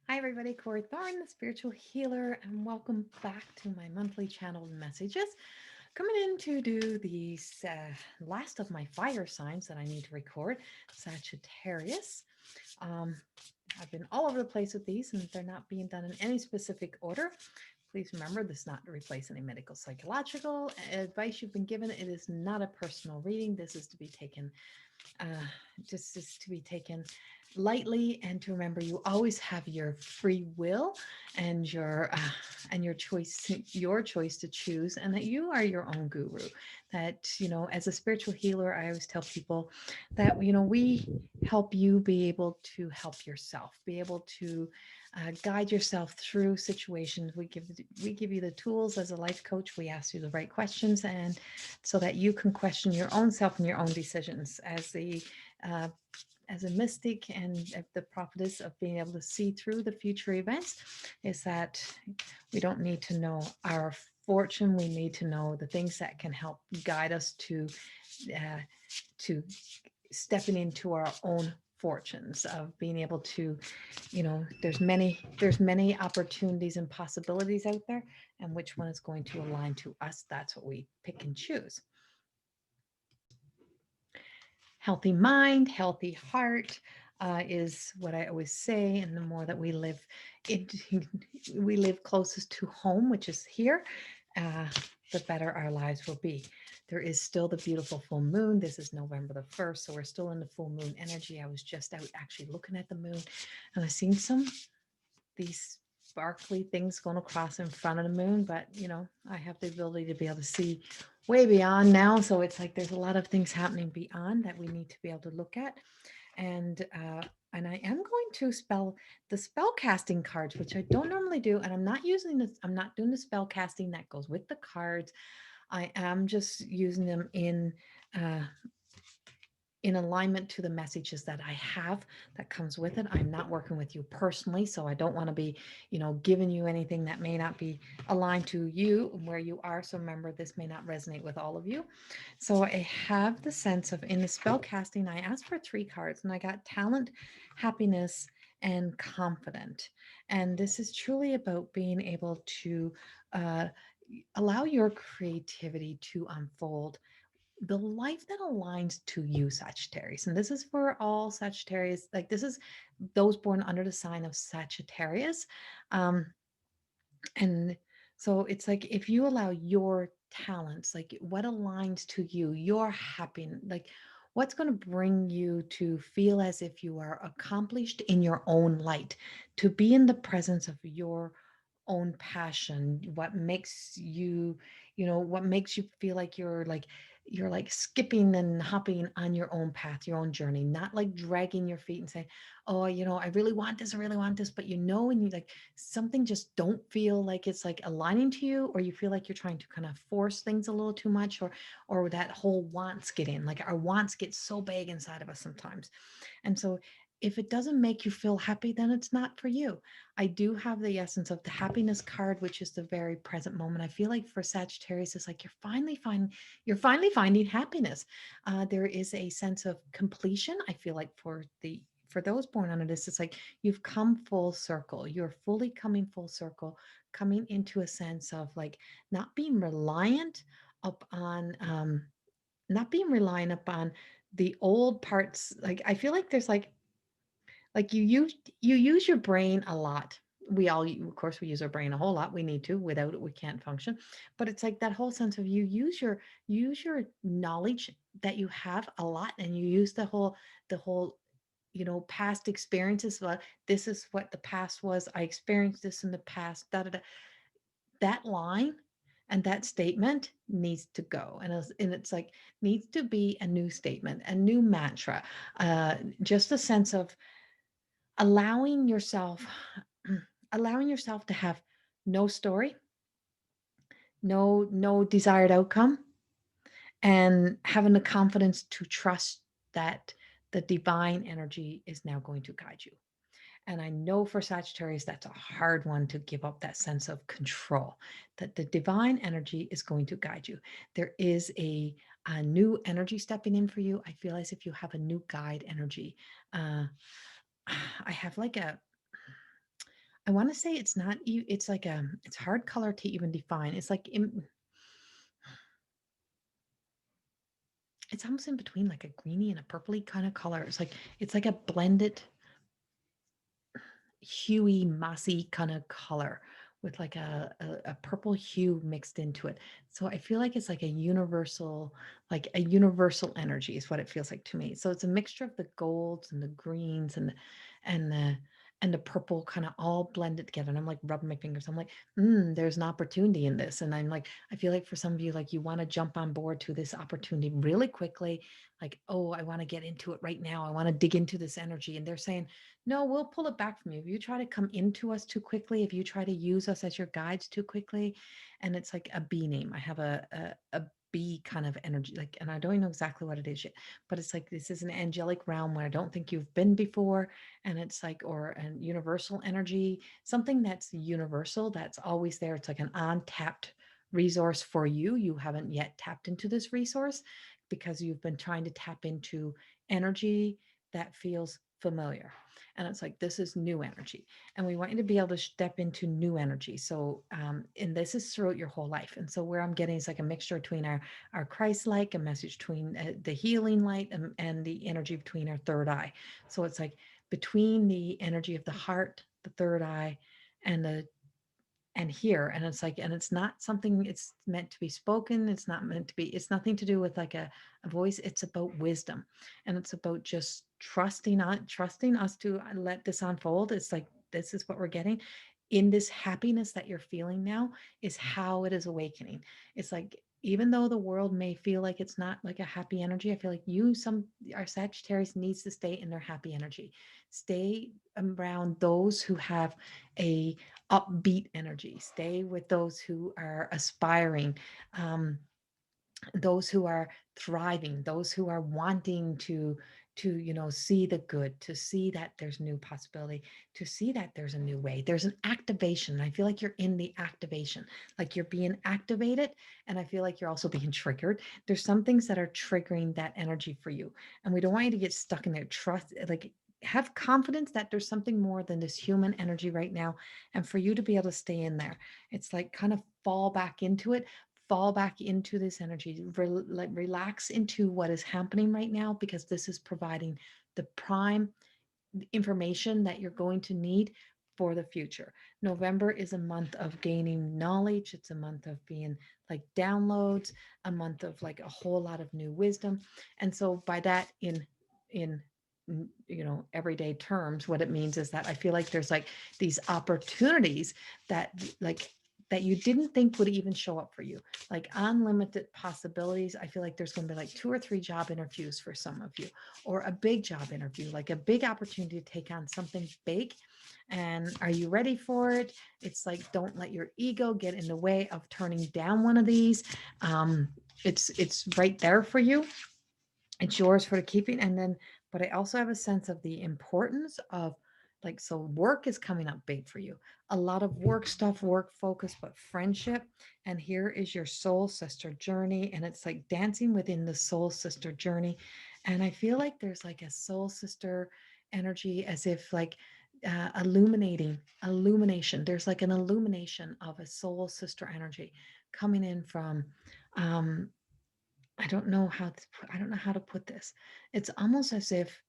Hi, everybody. Corrie Thorne, the spiritual healer, and welcome back to my monthly channeled messages. Coming in to do the last of my fire signs that I need to record, Sagittarius. Um, I've been all over the place with these, and they're not being done in any specific order. Please remember this is not to replace any medical psychological advice you've been given. It is not a personal reading. This is to be taken uh, just is to be taken lightly, and to remember you always have your free will and your choice to choose, and that you are your own guru. That, as a spiritual healer, I always tell people that, we help you be able to help yourself, be able to guide yourself through situations. We give you the tools as a life coach. We ask you the right questions, and so that you can question your own self and your own decisions uh, as a mystic and the prophetess of being able to see through the future events. Is that we don't need to know our fortune. We need to know the things that can help guide us uh, to stepping into our own fortunes, of being able to, there's many opportunities and possibilities out there, and which one is going to align to us, that's what we pick and choose. Healthy mind, healthy heart, is what I always say. And the more that in, we live closest to home, which is here, uh, the better our lives will be. There is still the beautiful full moon. This is November the 1st, so we're still in the full moon energy. I was just out actually looking at the moon, and I seen these sparkly things going across in front of the moon, but I have the ability to be able to see way beyond now. So it's like there's a lot of things happening beyond that we need to be able to look at. And I am going to spell the spell casting cards, which I don't normally do, and I'm not using this. I'm not doing the spell casting that goes with the cards. I am just using them uh, in alignment to the messages that I have that comes with it. I'm not working with you personally, so I don't want to be, giving you anything that may not be aligned to you and where you are. So remember, this may not resonate with all of you. So I have the sense of, in the spell casting, I asked for 3 cards, and I got talent, happiness, and confident. And this is truly about being able to uh, allow your creativity to unfold the life that aligns to you, Sagittarius. And this is for all Sagittarius. Like, this is those born under the sign of Sagittarius. Um, and so it's like, if you allow your talents, like what aligns to you, your happiness, like what's going to bring you to feel as if you are accomplished in your own light, to be in the presence of your own passion, what makes you, what makes you feel like you're like skipping and hopping on your own path, your own journey, not like dragging your feet and saying, oh, I really want this, I really want this, but and you like something just don't feel like it's like aligning to you, or you feel like you're trying to kind of force things a little too much, or that whole wants get in, like our wants get so big inside of us sometimes. And so if it doesn't make you feel happy, then it's not for you. I do have the essence of the happiness card, which is the very present moment. I feel like for Sagittarius, it's like you're finally finding happiness. There is a sense of completion. I feel like for those born under this, it's like you've come full circle. You're fully coming full circle, coming into a sense of like not being reliant upon not being reliant upon the old parts. Like, I feel like there's like you use your brain a lot. We all, of course, we use our brain a whole lot. We need to. Without it, we can't function. But it's like that whole sense of you use your knowledge that you have a lot, and you use the whole past experiences. Well, this is what the past was. I experienced this in the past. Da da da. That line and that statement needs to go, and it's like needs to be a new statement, a new mantra, just a sense of allowing yourself allowing yourself to have no story, no desired outcome, and having the confidence to trust that the divine energy is now going to guide you. And I know for Sagittarius, that's a hard one to give up, that sense of control, that the divine energy is going to guide you. There is a new energy stepping in for you. I feel as if you have a new guide energy. uh, I have like I want to say it's not, it's like it's hard color to even define. It's like, it's almost in between like a greeny and a purpley kind of color. It's like a blended huey, mossy kind of color with like a purple hue mixed into it. So I feel like it's like a universal energy is what it feels like to me. So it's a mixture of the golds and the greens and the and the purple kind of all blended together. And I'm like rubbing my fingers. I'm like, there's an opportunity in this. And I'm like, I feel like for some of you, like you want to jump on board to this opportunity really quickly. Like, oh, I want to get into it right now. I want to dig into this energy. And they're saying, no, we'll pull it back from you. If you try to come into us too quickly, if you try to use us as your guides too quickly, and it's like a bee name. I have a bee kind of energy, like, and I don't even know exactly what it is yet, but it's like this is an angelic realm where I don't think you've been before, and it's like, or an universal energy, something that's universal, that's always there. It's like an untapped resource for you. You haven't yet tapped into this resource because you've been trying to tap into energy that feels familiar, and it's like this is new energy, and we want you to be able to step into new energy. So and this is throughout your whole life. And so where I'm getting is like a mixture between our Christ-like, a message between the healing light, and the energy between our third eye. So it's like between the energy of the heart, the third eye, and the and here, and it's like, and it's not something it's meant to be spoken, it's not meant to be, it's nothing to do with like a voice. It's about wisdom, and it's about just trusting us to let this unfold. It's like this is what we're getting in this happiness that you're feeling now is how it is awakening. It's like even though the world may feel like it's not like a happy energy, I feel like our Sagittarius needs to stay in their happy energy. Stay around those who have a upbeat energy. Stay with those who are aspiring, um, those who are thriving, those who are wanting to see the good, to see that there's new possibility, to see that there's a new way, there's an activation. I feel like you're in the activation, like you're being activated, and I feel like you're also being triggered. There's some things that are triggering that energy for you, and we don't want you to get stuck in there. Trust, like, have confidence that there's something more than this human energy right now, and for you to be able to stay in there, it's like kind of fall back into it, fall back into this energy, like relax into what is happening right now, because this is providing the prime information that you're going to need for the future. November is a month of gaining knowledge. It's a month of being like downloads, a month of like a whole lot of new wisdom. And so by that, in everyday terms, what it means is that I feel like there's like these opportunities that like that you didn't think would even show up for you, like unlimited possibilities. I feel like there's going to be like 2 or 3 job interviews for some of you, or a big job interview, like a big opportunity to take on something big. And are you ready for it? It's like, don't let your ego get in the way of turning down one of these. um, it's right there for you. It's yours for the keeping. And then, but I also have a sense of the importance of, like, so work is coming up big for you, a lot of work stuff, work focus, but friendship. And here is your soul sister journey, and it's like dancing within the soul sister journey. And I feel like there's like a soul sister energy, as if like illumination, there's like an illumination of a soul sister energy coming in from, um I don't know how to put this. It's almost as if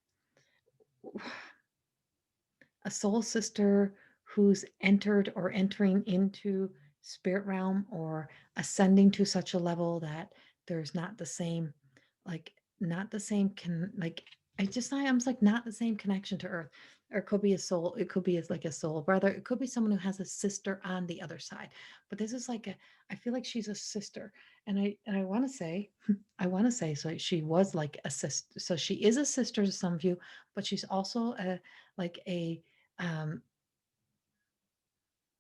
a soul sister who's entered or entering into spirit realm, or ascending to such a level that there's not the same, like, not the same can like I just I am like not the same connection to earth. Or it could be a soul, it could be as like a soul brother, it could be someone who has a sister on the other side. But this is like a, I feel like she's a sister. And I want to say I want to say, so she was like a sister, so she is a sister to some of you, but she's also a, like a, um,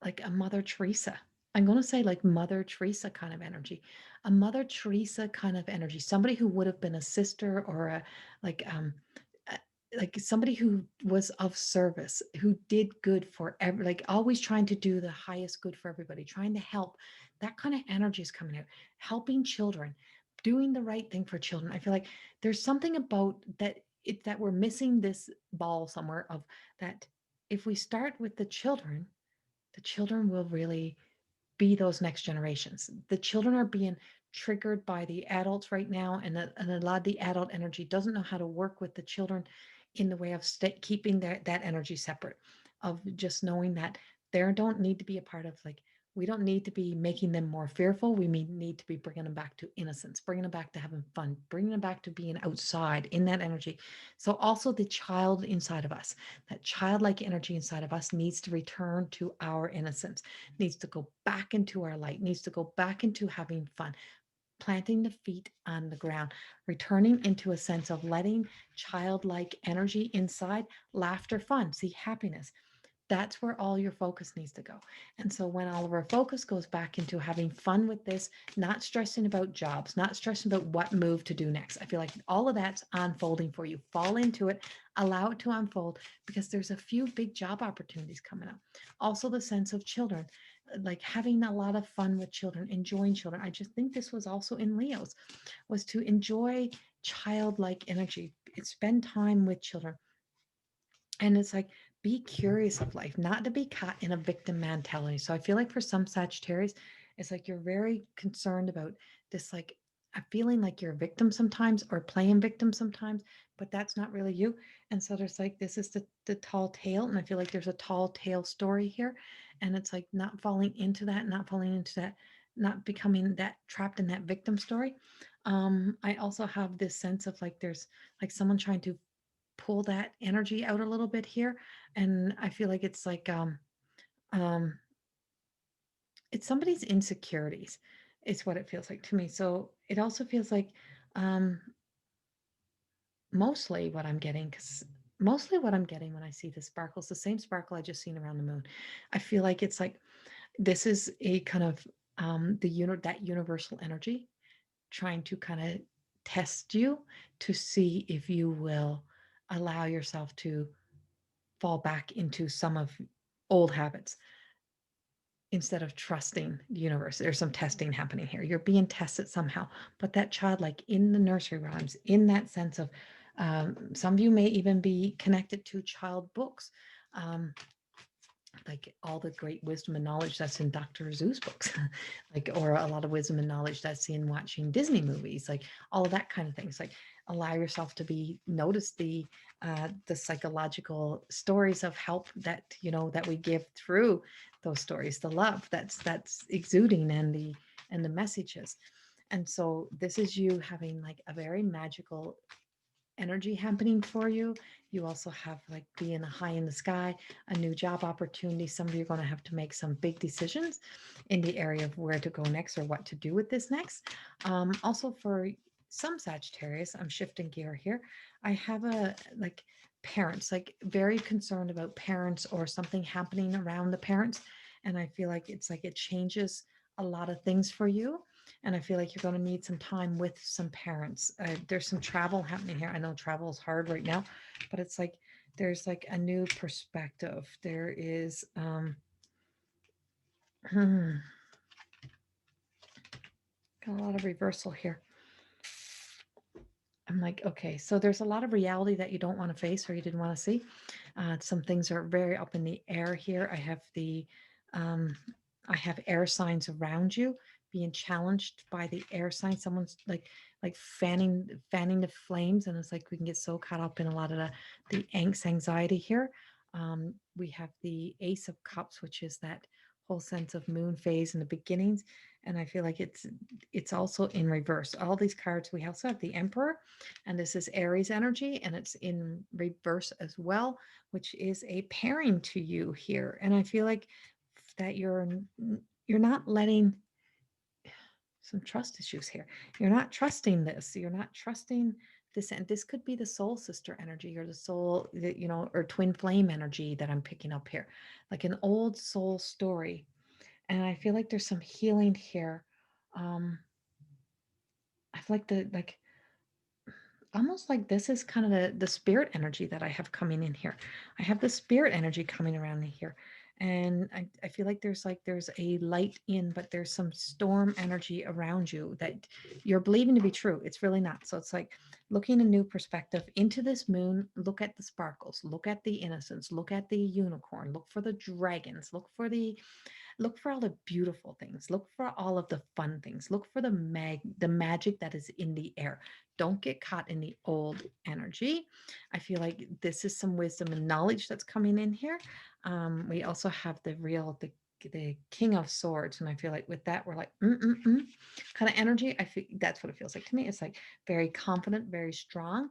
like a Mother Teresa. I'm going to say like Mother Teresa kind of energy, a Mother Teresa kind of energy, somebody who would have been a sister, or a, like, uh, like somebody who was of service, who did good for every, like always trying to do the highest good for everybody, trying to help. That kind of energy is coming out, helping children, doing the right thing for children. I feel like there's something about that, that we're missing this ball somewhere of that. If we start with the children, the children will really be those next generations. The children are being triggered by the adults right now, and a lot of the adult energy doesn't know how to work with the children in the way of keeping that energy separate, of just knowing that they don't need to be a part of, like, we don't need to be making them more fearful. We need to be bringing them back to innocence, bringing them back to having fun, bringing them back to being outside in that energy. So also the child inside of us, that childlike energy inside of us needs to return to our innocence, needs to go back into our light, needs to go back into having fun, planting the feet on the ground, returning into a sense of letting childlike energy inside, laughter, fun, see happiness. That's where all your focus needs to go. And so when all of our focus goes back into having fun with this, not stressing about jobs, not stressing about what move to do next, I feel like all of that's unfolding for you. Fall into it, allow it to unfold, because there's a few big job opportunities coming up. Also, the sense of children, like having a lot of fun with children, enjoying children. I just think this was also in Leo's, was to enjoy childlike energy, spend time with children. And it's like, be curious of life, not to be caught in a victim mentality. So I feel like for some Sagittarius, it's like you're very concerned about this, like a feeling like you're a victim sometimes or playing victim sometimes, but that's not really you. And so there's like, this is the tall tale. And I feel like there's a tall tale story here. And it's like not falling into that, not falling into that, not becoming that trapped in that victim story. I also have this sense of like there's like someone trying to pull that energy out a little bit here. And I feel like um it's somebody's insecurities. It's what it feels like to me. So it also feels like um mostly what I'm getting, because mostly what I'm getting when I see the sparkles, the same sparkle I just seen around the moon. I feel like it's like this is a kind of that universal energy trying to kind of test you to see if you will allow yourself to fall back into some of old habits instead of trusting the universe. There's some testing happening here. You're being tested somehow. But that child, like in the nursery rhymes, in that sense of some of you may even be connected to child books. Like all the great wisdom and knowledge that's in Dr. Seuss books, like, or a lot of wisdom and knowledge that's in watching Disney movies, like all of that kind of things. Like allow yourself to be notice the psychological stories of help that that we give through those stories, the love that's exuding, and the messages. And so this is you having like a very magical energy happening for you. You also have like being high in the sky, a new job opportunity. Some of you are going to have to make some big decisions in the area of where to go next or what to do with this next. Also for some Sagittarius, I'm shifting gear here. I have a like parents, like very concerned about parents or something happening around the parents. And I feel like it's like it changes a lot of things for you, and I feel like you're going to need some time with some parents. There's some travel happening here. I know travel is hard right now, but it's like there's like a new perspective. There is got a lot of reversal here. I'm like, okay, so there's a lot of reality that you don't want to face or you didn't want to see. Some things are very up in the air here. Um, I have air signs around you being challenged by the air sign. Someone's like fanning the flames, and it's like we can get so caught up in a lot of the angst, anxiety here. We have the Ace of Cups, which is that whole sense of moon phase and the beginnings, and I feel like it's also in reverse. All these cards, we also have the Emperor, and this is Aries energy, and it's in reverse as well, which is a pairing to you here. And I feel like that you're not letting some trust issues here. You're not trusting this. You're not trusting this, and this could be the soul sister energy or the soul, or twin flame energy that I'm picking up here, like an old soul story. And I feel like there's some healing here. I feel like the almost like this is kind of the spirit energy that I have coming in here. I have the spirit energy coming around me here. And I feel like there's a light in, but there's some storm energy around you that you're believing to be true. It's really not. So it's like looking a new perspective into this moon. Look at the sparkles, look at the innocence, look at the unicorn, look for the dragons, look for all the beautiful things, look for all of the fun things, look for the magic that is in the air. Don't get caught in the old energy. I feel like this is some wisdom and knowledge that's coming in here. We also have the King of Swords, and I feel like with that we're like kind of energy. I feel that's what it feels like to me. It's like very confident, very strong,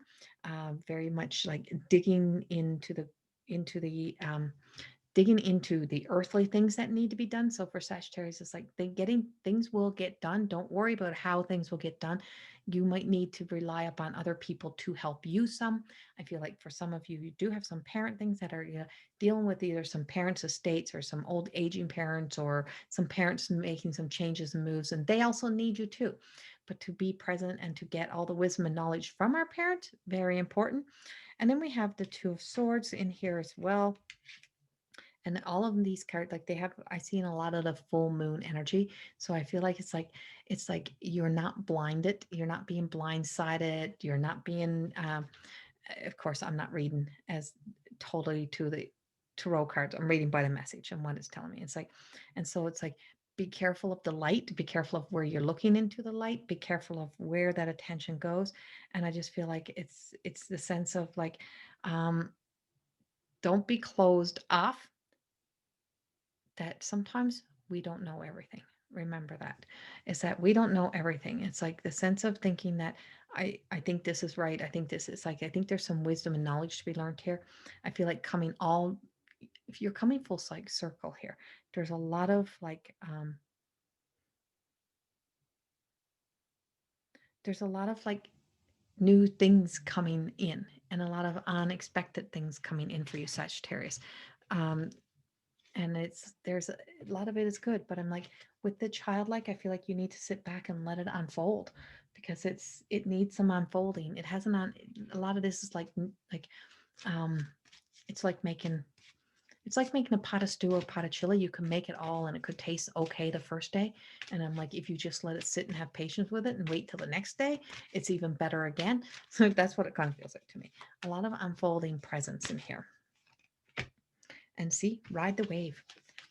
very much like digging into the earthly things that need to be done. So for Sagittarius, it's like they getting things will get done. Don't worry about how things will get done. You might need to rely upon other people to help you some. I feel like for some of you, you do have some parent things that are dealing with either some parents' estates or some old aging parents or some parents making some changes and moves, and they also need you too. But to be present and to get all the wisdom and knowledge from our parents, very important. And then we have the Two of Swords in here as well, and all of these cards, like they have, I see in a lot of the full moon energy. So I feel like it's like you're not blinded, you're not being blindsided, you're not being of course I'm not reading as totally to the tarot cards. I'm reading by the message and what it's telling me. It's like, and so it's like, be careful of the light, be careful of where you're looking into the light, be careful of where that attention goes. And I just feel like it's the sense of like, um don't be closed off, that sometimes we don't know everything. Remember that, is that we don't know everything. It's like the sense of thinking that I think this is right. I think this is like, I think there's some wisdom and knowledge to be learned here. I feel like coming all, if you're coming full circle here, there's a lot of like, there's a lot of like new things coming in and a lot of unexpected things coming in for you, Sagittarius. Um, and there's a lot of it is good, but I'm like, with the childlike, I feel like you need to sit back and let it unfold, because it needs some unfolding. It hasn't on A lot of this is like um it's like making a pot of stew or pot of chili. You can make it all and it could taste okay the first day, and I'm like, if you just let it sit and have patience with it and wait till the next day, it's even better again. So that's what it kind of feels like to me. A lot of unfolding presence in here. And see, ride the wave.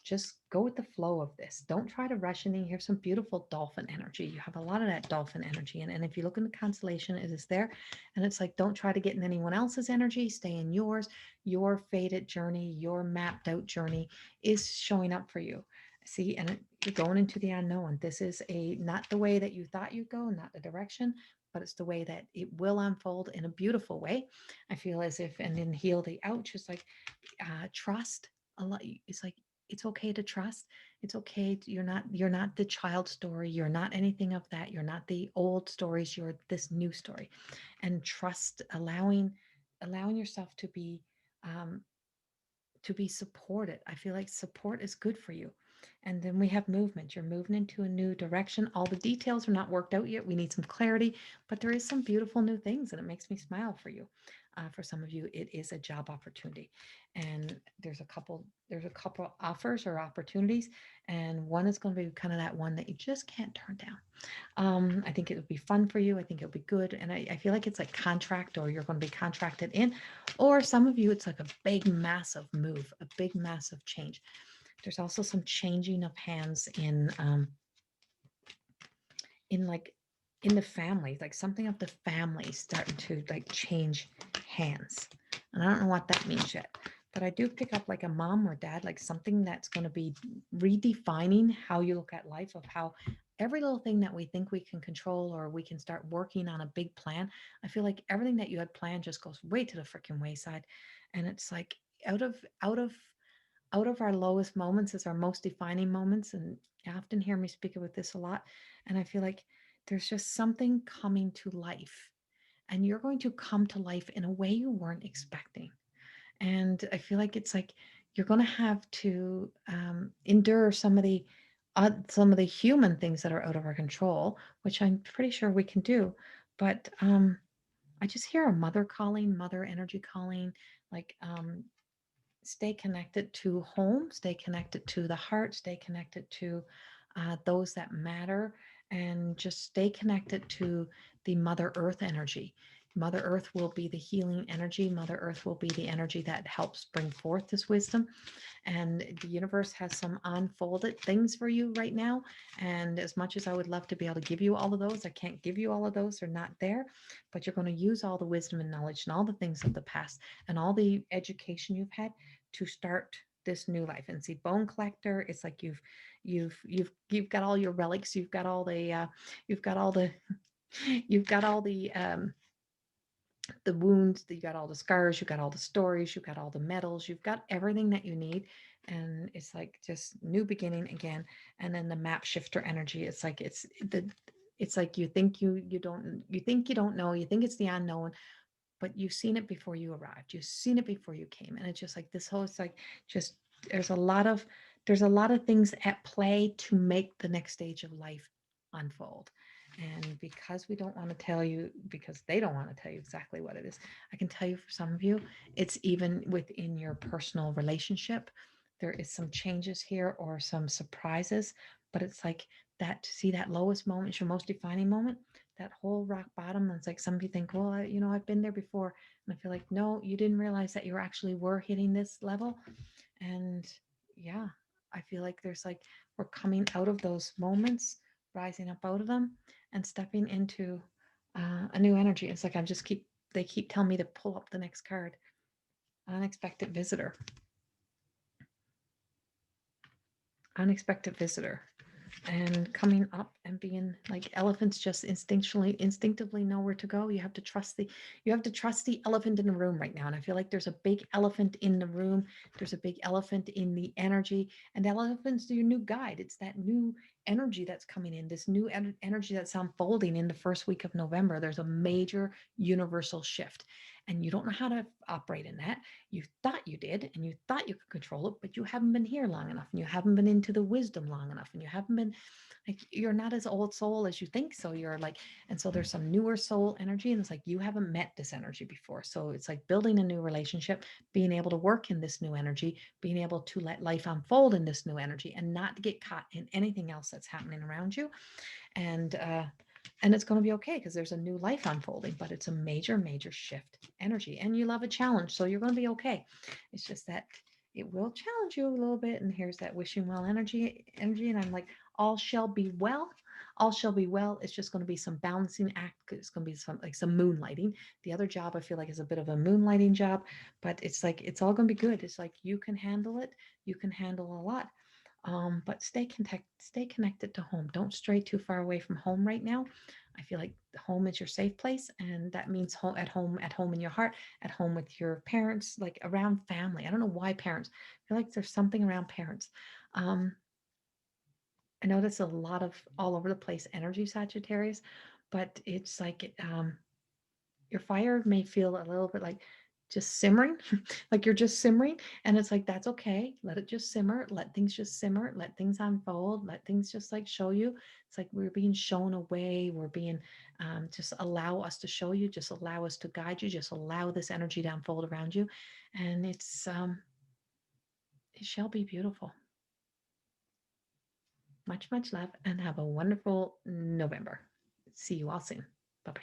Just go with the flow of this. Don't try to rush in. Here's some beautiful dolphin energy. You have a lot of that dolphin energy. And if you look in the constellation, it is there. And it's like, don't try to get in anyone else's energy. Stay in yours. Your fated journey, your mapped out journey is showing up for you. See, and you're going into the unknown. This is not the way that you thought you'd go, not the direction, but it's the way that it will unfold in a beautiful way. I feel as if, and then heal the ouch, it's like, trust a lot. It's like, it's okay to trust. It's okay, you're not the child story, you're not anything of that, you're not the old stories, you're this new story. And trust, allowing yourself um to be supported. I feel like support is good for you. And then we have movement. You're moving into a new direction. All the details are not worked out yet. We need some clarity, but there is some beautiful new things, and it makes me smile for you. For some of you, it is a job opportunity, and there's a couple offers or opportunities, and one is going to be kind of that one that you just can't turn down. I think it would be fun for you. I think it'll be good. And I feel like it's like contract, or you're going to be contracted in, or some of you, it's like a big, massive move, a big, massive change. There's also some changing of hands in like in the family, like something of the family starting to like change hands. And I don't know what that means yet, but I do pick up like a mom or dad, like something that's going to be redefining how you look at life, of how every little thing that we think we can control, or we can start working on a big plan. I feel like everything that you had planned just goes way to the freaking wayside. And it's like out of out of out of our lowest moments is our most defining moments. And you often hear me speak with this a lot. And I feel like there's just something coming to life, and you're going to come to life in a way you weren't expecting. And I feel like it's like you're going to have to endure some of the human things that are out of our control, which I'm pretty sure we can do. But I just hear a mother calling, mother energy calling, like stay connected to home, stay connected to the heart, stay connected to those that matter, and just stay connected to the Mother Earth energy. Mother Earth will be the healing energy. Mother Earth will be the energy that helps bring forth this wisdom. And the universe has some unfolded things for you right now. And as much as I would love to be able to give you all of those, I can't give you all of those. They're not there. But you're going to use all the wisdom and knowledge and all the things of the past and all the education you've had to start this new life. And see, bone collector, it's like you've got all your relics, you've got all the you've got all the you've got all the wounds, you got all the scars, you got all the stories, you got all the medals, you've got everything that you need. And it's like just new beginning again. And then the map shifter energy, it's like it's like you think you don't know, you think it's the unknown, but you've seen it before you arrived. You've seen it before you came. And it's just like this whole, it's like just there's a lot of things at play to make the next stage of life unfold. And because we don't want to tell you, because they don't want to tell you exactly what it is, I can tell you for some of you, it's even within your personal relationship. There is some changes here or some surprises, but it's like that to see that lowest moment, your most defining moment, that whole rock bottom. It's like some people think, well, I've been there before. And I feel like, no, you didn't realize that you actually were hitting this level. And yeah, I feel like there's like, we're coming out of those moments, rising up out of them and stepping into a new energy. It's like, they keep telling me to pull up the next card. Unexpected visitor. Unexpected visitor. And coming up and being like elephants just instinctively know where to go. You have to trust the elephant in the room right now. And I feel like there's a big elephant in the room. There's a big elephant in the energy, and the elephant's your new guide. It's that new energy that's coming in, this new energy that's unfolding in the first week of November. There's a major universal shift, and you don't know how to operate in that. You thought you did, and you thought you could control it, but you haven't been here long enough, and you haven't been into the wisdom long enough, and you haven't been like, you're not as old soul as you think. So you're like, and so there's some newer soul energy, and it's like you haven't met this energy before. So it's like building a new relationship, being able to work in this new energy, being able to let life unfold in this new energy, and not to get caught in anything else that's happening around you. And it's going to be okay because there's a new life unfolding, but it's a major shift energy, and you love a challenge, so you're going to be okay. It's just that it will challenge you a little bit. And here's that wishing well energy, and I'm like, all shall be well. All shall be well. It's just going to be some balancing act. It's going to be some moonlighting. The other job I feel like is a bit of a moonlighting job, but it's like it's all going to be good. It's like you can handle it. You can handle a lot. But stay connected to home. Don't stray too far away from home right now. I feel like home is your safe place, and that means at home in your heart, at home with your parents, like around family. I don't know why parents. I feel like there's something around parents. Um, I know that's a lot of all over the place energy, Sagittarius, but it's like your fire may feel a little bit like just simmering, like you're just simmering. And it's like, that's okay. Let it just simmer. Let things just simmer. Let things unfold. Let things just like show you. It's like we're being shown a way. We're being, just allow us to show you, just allow us to guide you, just allow this energy to unfold around you. And it shall be beautiful. Much love, and have a wonderful November. See you all soon. Bye bye.